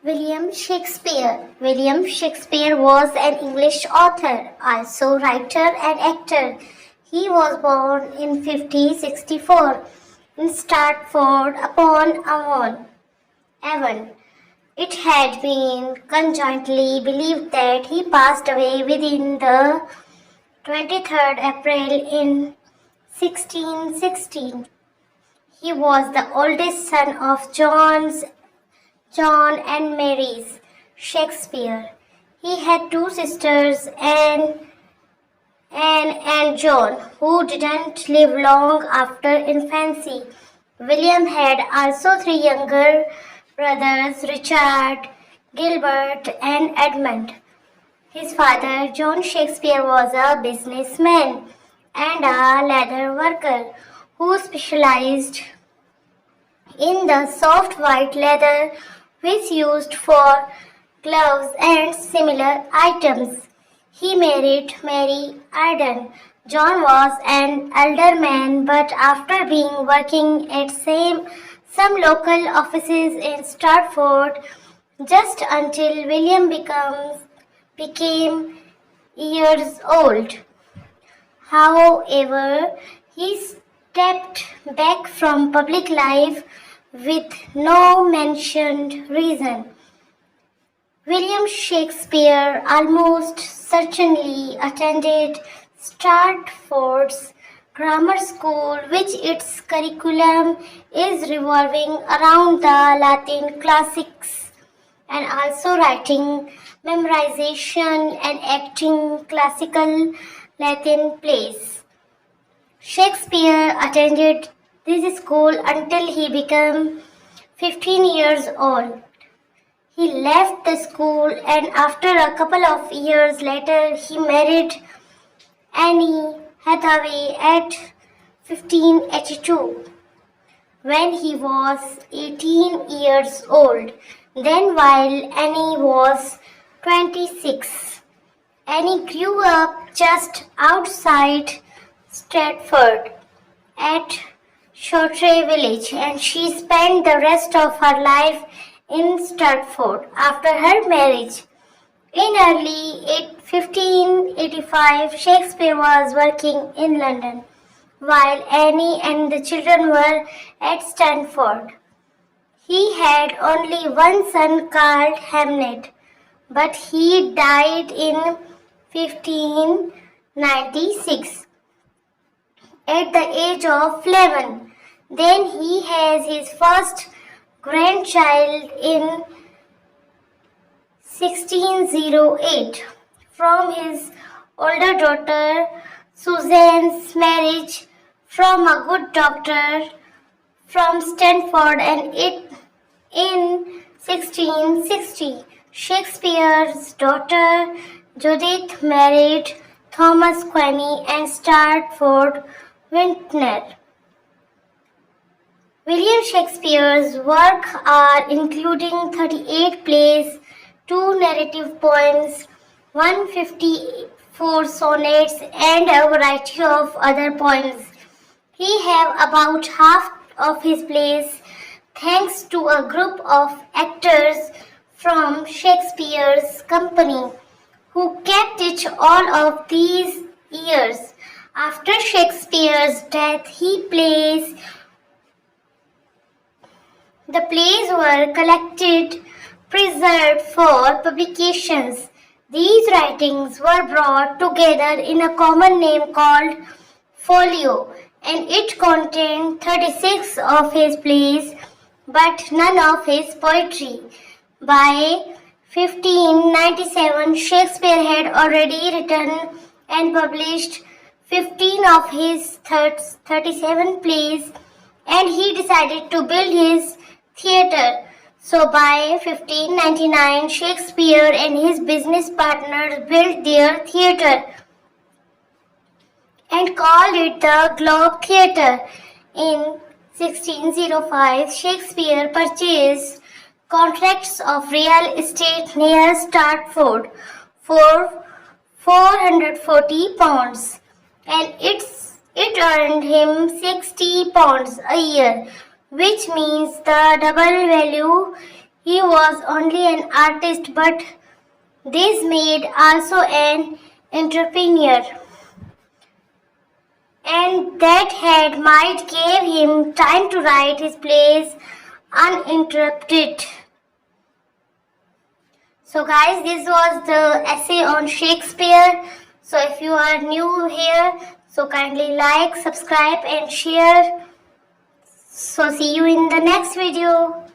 William Shakespeare. William Shakespeare was an English author, also writer and actor. He was born in 1564 in Stratford-upon-Avon. It had been conjointly believed that he passed away within the 23rd April in 1616. He was the oldest son of John and Mary's Shakespeare. He had two sisters, Anne and John, who didn't live long after infancy. William had also three younger brothers, Richard, Gilbert, and Edmund. His father, John Shakespeare, was a businessman and a leather worker who specialized in the soft white leather which used for gloves and similar items. He married Mary Arden. John was an elder man, but after being working at some local offices in Stratford, just until William became years old. However, he stepped back from public life with no mentioned reason. William Shakespeare almost certainly attended Stratford's grammar school, which its curriculum is revolving around the Latin classics and also writing, memorization, and acting classical Latin plays. Shakespeare attended this school until he became 15 years old. He left the school and after a couple of years later he married Anne Hathaway at 1582 when he was 18 years old. Then while Annie was 26, Annie grew up just outside Stratford at Shortray village and she spent the rest of her life in Stratford after her marriage. In early 1585, Shakespeare was working in London while Annie and the children were at Stanford. He had only one son called Hamnet, but he died in 1596 at the age of 11. Then he has his first grandchild in 1608 from his older daughter Susan's marriage from a good doctor from Stanford, and in 1660 Shakespeare's daughter Judith married Thomas Quiney and Stratford Vintner. William Shakespeare's work are including 38 plays, 2 narrative poems, 154 sonnets, and a variety of other poems. He have about half of his plays thanks to a group of actors from Shakespeare's company who kept it all of these years. After Shakespeare's death, the plays were collected, preserved for publications. These writings were brought together in a common name called folio, and it contained 36 of his plays, but none of his poetry. By 1597, Shakespeare had already written and published 15 of his 37 plays, and he decided to build his theatre. So by 1599, Shakespeare and his business partners built their theatre and called it the Globe Theatre. In 1605, Shakespeare purchased contracts of real estate near Stratford for £440, and it earned him £60 a year, which means the double value He was only an artist, but this made also an entrepreneur. And that had might gave him time to write his plays uninterrupted. So guys, this was the essay on Shakespeare. So if you are new here, so kindly like, subscribe and share. So see you in the next video.